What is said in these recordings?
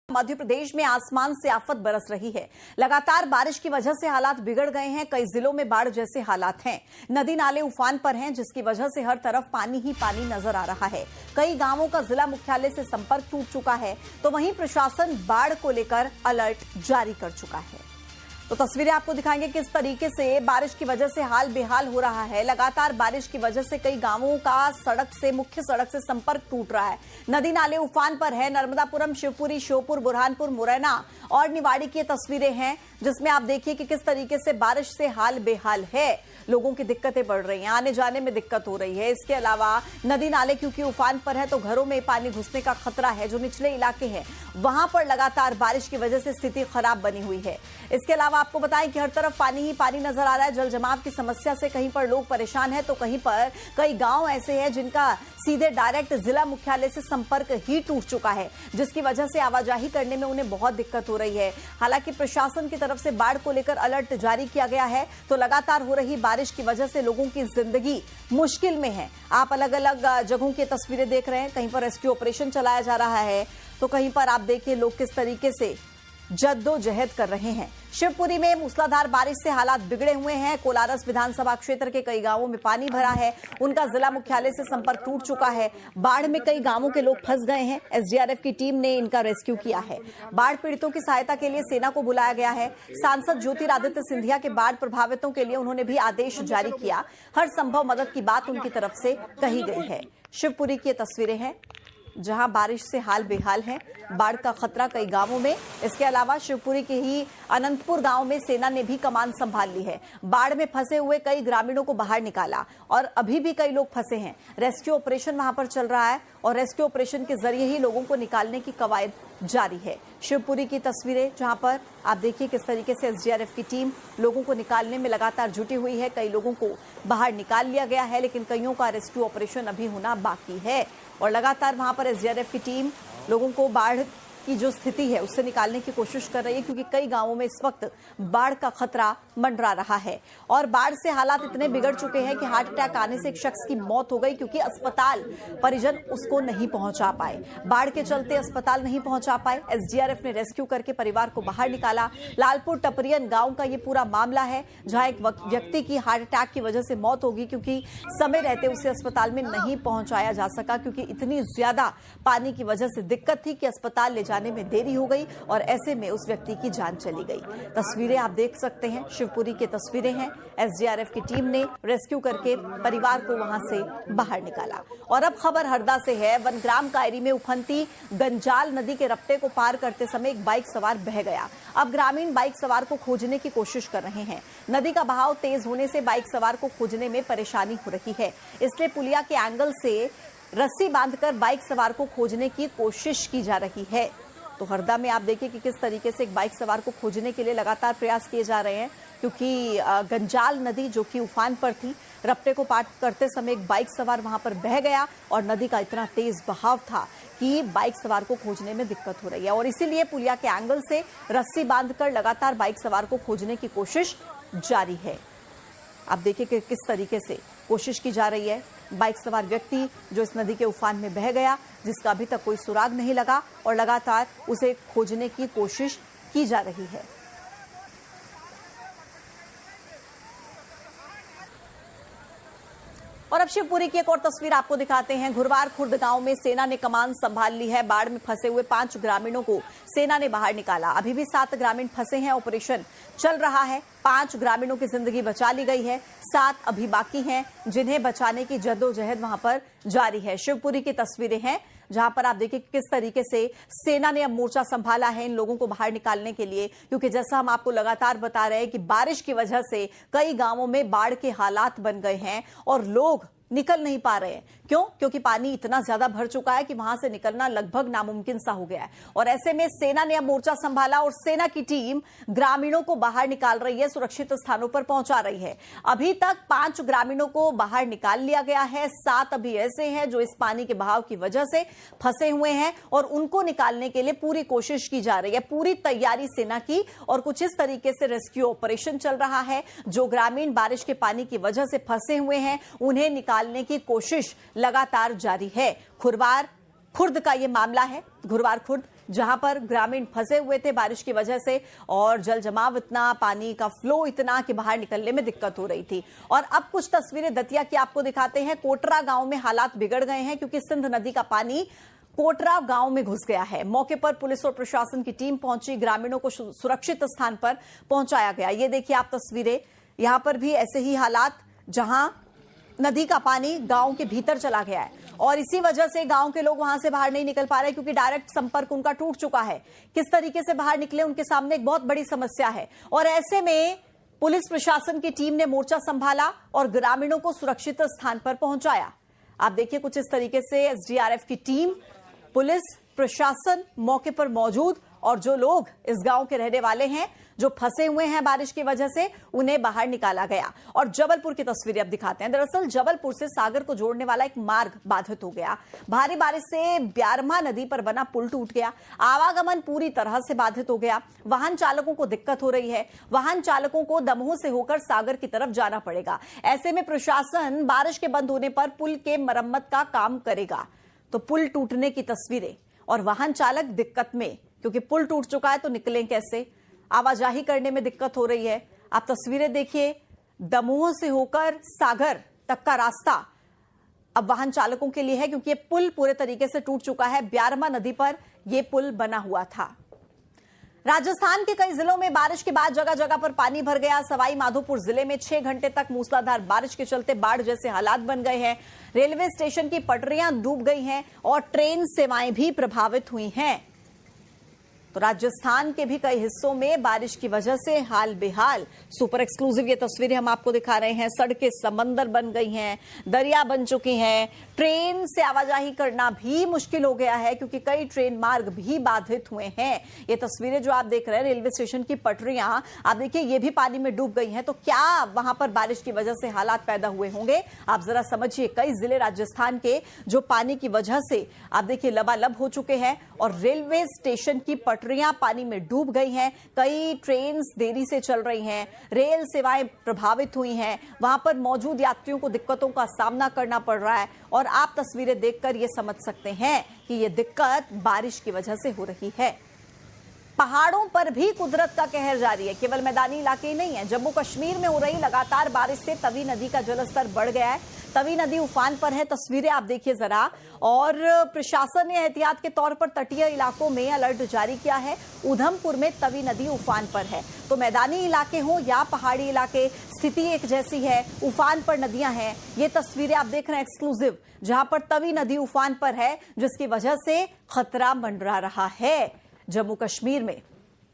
मध्य प्रदेश में आसमान से आफत बरस रही है। लगातार बारिश की वजह से हालात बिगड़ गए हैं। कई जिलों में बाढ़ जैसे हालात हैं। नदी नाले उफान पर हैं, जिसकी वजह से हर तरफ पानी ही पानी नजर आ रहा है। कई गांवों का जिला मुख्यालय से संपर्क टूट चुका है, तो वहीं प्रशासन बाढ़ को लेकर अलर्ट जारी कर चुका है। तो तस्वीरें आपको दिखाएंगे किस तरीके से बारिश की वजह से हाल बेहाल हो रहा है। लगातार बारिश की वजह से कई गांवों का मुख्य सड़क से संपर्क टूट रहा है। नदी नाले उफान पर है। नर्मदापुरम, शिवपुरी, श्योपुर, बुरहानपुर, मुरैना और निवाड़ी की तस्वीरें हैं, जिसमें आप देखिए कि किस तरीके से बारिश से हाल बेहाल है। लोगों की दिक्कतें बढ़ रही हैं, आने जाने में दिक्कत हो रही है। इसके अलावा नदी नाले क्योंकि उफान पर है, तो घरों में पानी घुसने का खतरा है। जो निचले इलाके हैं वहां पर लगातार बारिश की वजह से स्थिति खराब बनी हुई है। इसके अलावा आपको बताएं कि हर तरफ पानी ही पानी नजर आ रहा है। जल जमाव की समस्या से कहीं पर लोग परेशान हैं, तो कहीं पर कई गांव ऐसे हैं जिनका सीधे डायरेक्ट जिला मुख्यालय से संपर्क ही टूट चुका है, जिसकी वजह से आवाजाही करने में उन्हें बहुत दिक्कत हो रही है। हालांकि प्रशासन की तरफ से बाढ़ को लेकर अलर्ट जारी किया गया है, तो लगातार हो रही बारिश की वजह से लोगों की जिंदगी मुश्किल में है। आप अलग अलग जगहों की तस्वीरें देख रहे हैं। कहीं पर रेस्क्यू ऑपरेशन चलाया जा रहा है, तो कहीं पर आप देखिए लोग किस तरीके से जद्दोजहद कर रहे हैं। शिवपुरी में मूसलाधार बारिश से हालात बिगड़े हुए हैं। कोलारस विधानसभा क्षेत्र के कई गांवों में पानी भरा है। उनका जिला मुख्यालय से संपर्क टूट चुका है। बाढ़ में कई गांवों के लोग फंस गए हैं। एसडीआरएफ की टीम ने इनका रेस्क्यू किया है। बाढ़ पीड़ितों की सहायता के लिए सेना को बुलाया गया है। सांसद ज्योतिरादित्य सिंधिया के बाढ़ प्रभावितों के लिए उन्होंने भी आदेश जारी किया। हर संभव मदद की बात उनकी तरफ से कही गई है। शिवपुरी की तस्वीरें हैं, जहां बारिश से हाल बेहाल है। बाढ़ का खतरा कई गांवों में। इसके अलावा शिवपुरी के ही अनंतपुर गांव में सेना ने भी कमान संभाल ली है। बाढ़ में फंसे हुए कई ग्रामीणों को बाहर निकाला और अभी भी कई लोग फंसे हैं। रेस्क्यू ऑपरेशन वहां पर चल रहा है और रेस्क्यू ऑपरेशन के जरिए ही लोगों को निकालने की कवायद जारी है। शिवपुरी की तस्वीरें, जहां पर आप देखिए किस तरीके से एसडीआरएफ की टीम लोगों को निकालने में लगातार जुटी हुई है। कई लोगों को बाहर निकाल लिया गया है, लेकिन कईयों का रेस्क्यू ऑपरेशन अभी होना बाकी है और लगातार वहां पर एसडीआरएफ की टीम लोगों को बाढ़ की जो स्थिति है उससे निकालने की कोशिश कर रही है, क्योंकि कई गांवों में इस वक्त बाढ़ का खतरा मंडरा रहा है। और बाढ़ से हालात इतने बिगड़ चुके हैं कि हार्ट अटैक आने से एक शख्स की मौत हो गई, क्योंकि अस्पताल परिजन उसको नहीं पहुंचा पाए। बाढ़ के चलते अस्पताल नहीं पहुंचा पाए। एसडीआरएफ ने रेस्क्यू करके परिवार को बाहर निकाला। लालपुर टपरियन गांव का ये पूरा मामला है, जहां एक व्यक्ति की हार्ट अटैक की वजह से मौत होगी, क्योंकि समय रहते उसे अस्पताल में नहीं पहुंचाया जा सका, क्योंकि इतनी ज्यादा पानी की वजह से दिक्कत थी कि अस्पताल ले जाने में देरी हो गई और ऐसे में उस व्यक्ति की जान चली गई। तस्वीरें आप देख सकते हैं, शिवपुरी की तस्वीरें हैं। एसडीआरएफ की टीम ने रेस्क्यू करके परिवार को वहां से बाहर निकाला। और अब खबर हरदा से है। वनग्राम कायरी में उफनती गंजाल नदी के रपटे को पार करते समय एक बाइक सवार बह गया। अब ग्रामीण बाइक सवार को खोजने की कोशिश कर रहे हैं। नदी का बहाव तेज होने से बाइक सवार को खोजने में परेशानी हो रही है, इसलिए पुलिया के एंगल से रस्सी बांधकर बाइक सवार को खोजने की कोशिश की जा रही है। तो हरदा में आप देखिए कि किस तरीके से एक बाइक सवार को खोजने के लिए लगातार प्रयास किए जा रहे हैं, क्योंकि गंजाल नदी जो कि उफान पर थी, रपटे को पार करते समय एक बाइक सवार वहां पर बह गया और नदी का इतना तेज बहाव था कि बाइक सवार को खोजने में दिक्कत हो रही है। और इसीलिए पुलिया के एंगल से रस्सी बांधकर लगातार बाइक सवार को खोजने की कोशिश जारी है। आप देखिए कि किस तरीके से कोशिश की जा रही है। बाइक सवार व्यक्ति जो इस नदी के उफान में बह गया, जिसका अभी तक कोई सुराग नहीं लगा, और लगातार उसे खोजने की कोशिश की जा रही है। और अब शिवपुरी की एक और तस्वीर आपको दिखाते हैं। घुरवार खुर्द गांव में सेना ने कमान संभाल ली है। बाढ़ में फंसे हुए 5 ग्रामीणों को सेना ने बाहर निकाला। अभी भी 7 ग्रामीण फंसे हैं। ऑपरेशन चल रहा है। 5 ग्रामीणों की जिंदगी बचा ली गई है। 7 अभी बाकी हैं, जिन्हें बचाने की जद्दोजहद वहां पर जारी है। शिवपुरी की तस्वीरें हैं, जहां पर आप देखिए किस तरीके से सेना ने अब मोर्चा संभाला है इन लोगों को बाहर निकालने के लिए, क्योंकि जैसा हम आपको लगातार बता रहे हैं कि बारिश की वजह से कई गांवों में बाढ़ के हालात बन गए हैं और लोग निकल नहीं पा रहे हैं। क्यों? क्योंकि पानी इतना ज्यादा भर चुका है कि वहां से निकलना लगभग नामुमकिन सा हो गया है। और ऐसे में सेना ने अब मोर्चा संभाला और सेना की टीम ग्रामीणों को बाहर निकाल रही है, सुरक्षित स्थानों पर पहुंचा रही है। अभी तक 5 ग्रामीणों को बाहर निकाल लिया गया है। 7 अभी ऐसे हैं जो इस पानी के बहाव की वजह से फंसे हुए हैं और उनको निकालने के लिए पूरी कोशिश की जा रही है। पूरी तैयारी सेना की और कुछ इस तरीके से रेस्क्यू ऑपरेशन चल रहा है। जो ग्रामीण बारिश के पानी की वजह से फंसे हुए हैं, उन्हें निकालने की कोशिश लगातार जारी है। घुरवार खुर्द का ये मामला है। घुरवार खुर्द जहां पर ग्रामीण फंसे हुए थे बारिश की वजह से, और जल जमाव इतना, पानी का फ्लो इतना कि बाहर निकलने में दिक्कत हो रही थी। और अब कुछ तस्वीरें दतिया की आपको दिखाते हैं। कोटरा गांव में हालात बिगड़ गए हैं क्योंकि सिंध नदी का पानी कोटरा गांव में घुस गया है। मौके पर पुलिस और प्रशासन की टीम पहुंची, ग्रामीणों को सुरक्षित स्थान पर पहुंचाया गया। ये देखिए आप तस्वीरें, यहां पर भी ऐसे ही हालात जहां नदी का पानी गांव के भीतर चला गया है और इसी वजह से गांव के लोग वहां से बाहर नहीं निकल पा रहे क्योंकि डायरेक्ट संपर्क उनका टूट चुका है। किस तरीके से बाहर निकले उनके सामने एक बहुत बड़ी समस्या है। और ऐसे में पुलिस प्रशासन की टीम ने मोर्चा संभाला और ग्रामीणों को सुरक्षित स्थान पर पहुंचाया। आप देखिए कुछ इस तरीके से एसडीआरएफ की टीम, पुलिस प्रशासन मौके पर मौजूद, और जो लोग इस गांव के रहने वाले हैं जो फंसे हुए हैं बारिश की वजह से, उन्हें बाहर निकाला गया। और जबलपुर की तस्वीरें अब दिखाते हैं। दरअसल जबलपुर से सागर को जोड़ने वाला एक मार्ग बाधित हो गया। भारी बारिश से ब्यारमा नदी पर बना पुल टूट गया, आवागमन पूरी तरह से बाधित हो गया। वाहन चालकों को दिक्कत हो रही है, वाहन चालकों को दमोह से होकर सागर की तरफ जाना पड़ेगा। ऐसे में प्रशासन बारिश के बंद होने पर पुल के मरम्मत का काम करेगा। तो पुल टूटने की तस्वीरें और वाहन चालक दिक्कत में, क्योंकि पुल टूट चुका है तो निकलें कैसे, आवाजाही करने में दिक्कत हो रही है। आप तस्वीरें देखिए, दमोह से होकर सागर तक का रास्ता अब वाहन चालकों के लिए है क्योंकि ये पुल पूरे तरीके से टूट चुका है। ब्यारमा नदी पर यह पुल बना हुआ था। राजस्थान के कई जिलों में बारिश के बाद जगह जगह पर पानी भर गया। सवाई माधोपुर जिले में 6 घंटे तक मूसलाधार बारिश के चलते बाढ़ जैसे हालात बन गए हैं। रेलवे स्टेशन की पटरियां डूब गई हैं और ट्रेन सेवाएं भी प्रभावित हुई हैं। तो राजस्थान के भी कई हिस्सों में बारिश की वजह से हाल बेहाल। सुपर एक्सक्लूसिव ये तस्वीरें हम आपको दिखा रहे हैं। सड़कें समंदर बन गई हैं, दरिया बन चुकी हैं। ट्रेन से आवाजाही करना भी मुश्किल हो गया है क्योंकि कई ट्रेन मार्ग भी बाधित हुए हैं। ये तस्वीरें जो आप देख रहे हैं, रेलवे स्टेशन की पटरियां आप देखिए, ये भी पानी में डूब गई हैं। तो क्या वहां पर बारिश की वजह से हालात पैदा हुए होंगे, आप जरा समझिए। कई जिले राजस्थान के जो पानी की वजह से आप देखिए लबालब हो चुके हैं और रेलवे स्टेशन की पटरियां पानी में डूब गई हैं। कई ट्रेन देरी से चल रही हैं, रेल सेवाएं प्रभावित हुई हैं, वहां पर मौजूद यात्रियों को दिक्कतों का सामना करना पड़ रहा है। और आप तस्वीरें देखकर यह समझ सकते हैं कि यह दिक्कत बारिश की वजह से हो रही है। पहाड़ों पर भी कुदरत का कहर जारी है, केवल मैदानी इलाके ही नहीं है। जम्मू कश्मीर में हो रही लगातार बारिश से तवी नदी का जलस्तर बढ़ गया है। तवी नदी उफान पर है, तस्वीरें आप देखिए जरा। और प्रशासन ने एहतियात के तौर पर तटीय इलाकों में अलर्ट जारी किया है। उधमपुर में तवी नदी उफान पर है। तो मैदानी इलाके हों या पहाड़ी इलाके, स्थिति एक जैसी है। उफान पर नदियां हैं। ये तस्वीरें आप देख रहे हैं एक्सक्लूसिव, जहां पर तवी नदी उफान पर है, जिसकी वजह से खतरा मंडरा रहा है जम्मू कश्मीर में।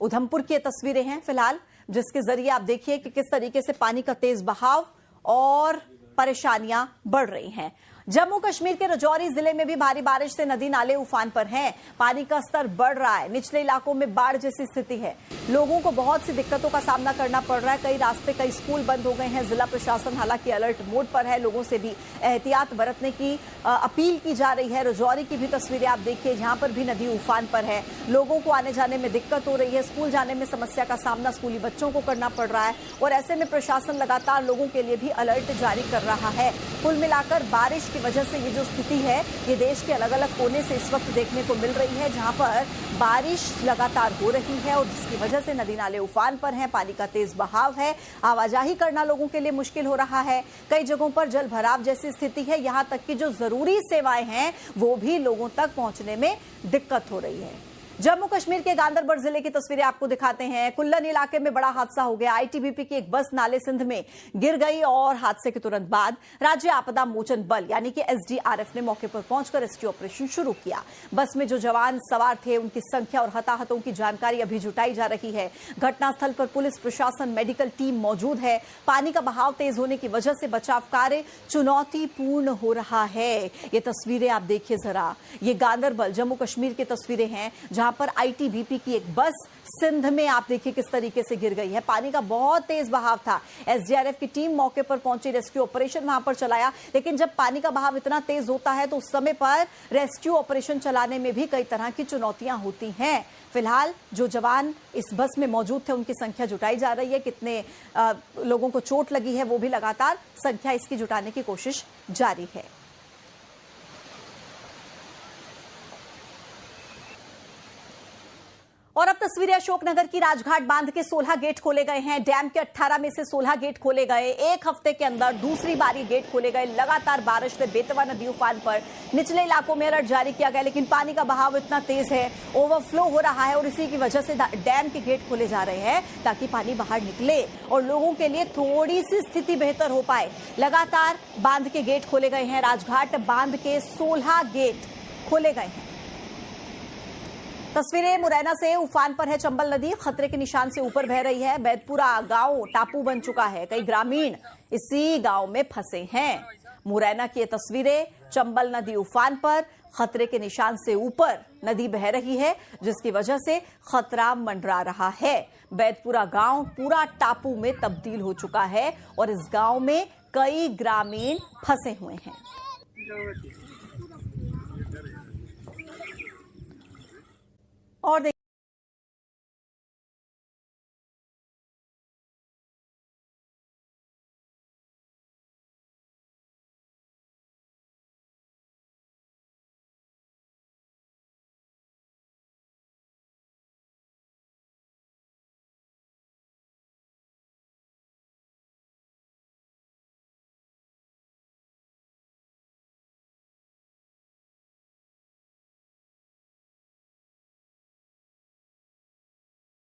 उधमपुर की तस्वीरें हैं फिलहाल, जिसके जरिए आप देखिए कि किस तरीके से पानी का तेज बहाव और परेशानियां बढ़ रही हैं। जम्मू कश्मीर के राजौरी जिले में भी भारी बारिश से नदी नाले उफान पर हैं। पानी का स्तर बढ़ रहा है, निचले इलाकों में बाढ़ जैसी स्थिति है। लोगों को बहुत सी दिक्कतों का सामना करना पड़ रहा है। कई रास्ते, कई स्कूल बंद हो गए हैं। जिला प्रशासन हालांकि अलर्ट मोड पर है। लोगों से भी एहतियात बरतने की अपील की जा रही है। राजौरी की भी तस्वीरें आप देखिए, जहां पर भी नदी उफान पर है। लोगों को आने जाने में दिक्कत हो रही है। स्कूल जाने में समस्या का सामना स्कूली बच्चों को करना पड़ रहा है। और ऐसे में प्रशासन लगातार लोगों के लिए भी अलर्ट जारी कर रहा है। कुल मिलाकर बारिश की वजह से ये जो स्थिति है, ये देश के अलग अलग कोने से इस वक्त देखने को मिल रही है, जहां पर बारिश लगातार हो रही है और जिसकी वजह से नदी नाले उफान पर हैं। पानी का तेज बहाव है, आवाजाही करना लोगों के लिए मुश्किल हो रहा है। कई जगहों पर जल भराव जैसी स्थिति है। यहां तक कि जो जरूरी सेवाएं हैं वो भी लोगों तक पहुंचने में दिक्कत हो रही है। जम्मू कश्मीर के गांदरबल जिले की तस्वीरें आपको दिखाते हैं। कुल्लन इलाके में बड़ा हादसा हो गया। आईटीबीपी की एक बस नाले सिंध में गिर गई और हादसे के तुरंत बाद राज्य आपदा मोचन बल यानी कि एसडीआरएफ ने मौके पर पहुंचकर रेस्क्यू ऑपरेशन शुरू किया। बस में जो जवान सवार थे उनकी संख्या और हताहतों की जानकारी अभी जुटाई जा रही है। घटनास्थल पर पुलिस प्रशासन, मेडिकल टीम मौजूद है। पानी का बहाव तेज होने की वजह से बचाव कार्य चुनौतीपूर्ण हो रहा है। ये तस्वीरें आप देखिए जरा, ये गांदरबल जम्मू कश्मीर की तस्वीरें हैं, जहां पर आईटीबीपी की एक बस सिंध में आप देखिए किस तरीके से गिर गई है। पानी का बहुत तेज बहाव था। एसडीआरएफ की टीम मौके पर पहुंची, रेस्क्यू ऑपरेशन वहां पर चलाया। लेकिन जब पानी का बहाव इतना तेज होता है तो उस समय पर रेस्क्यू ऑपरेशन चलाने में भी कई तरह की चुनौतियां होती हैं। फिलहाल जो जवान इस बस में मौजूद थे उनकी संख्या जुटाई जा रही है। कितने लोगों को चोट लगी है वो भी लगातार संख्या इसकी जुटाने की कोशिश जारी है। और अब तस्वीरें अशोकनगर की। राजघाट बांध के 16 गेट खोले गए हैं। डैम के 18 में से 16 गेट खोले गए। एक हफ्ते के अंदर दूसरी बारी गेट खोले गए। लगातार बारिश से बेतवा नदी उफान पर। निचले इलाकों में अलर्ट जारी किया गया, लेकिन पानी का बहाव इतना तेज है, ओवरफ्लो हो रहा है और इसी की वजह से डैम के गेट खोले जा रहे हैं ताकि पानी बाहर निकले और लोगों के लिए थोड़ी सी स्थिति बेहतर हो पाए। लगातार बांध के गेट खोले गए हैं। राजघाट बांध के 16 गेट खोले गए हैं। तस्वीरें मुरैना से। उफान पर है चंबल नदी, खतरे के निशान से ऊपर बह रही है। बैतपुरा गांव टापू बन चुका है। कई ग्रामीण इसी गांव में फंसे हैं। मुरैना की ये तस्वीरें। चंबल नदी उफान पर, खतरे के निशान से ऊपर नदी बह रही है, जिसकी वजह से खतरा मंडरा रहा है। बैतपुरा गांव पूरा टापू में तब्दील हो चुका है और इस गांव में कई ग्रामीण फंसे हुए हैं। और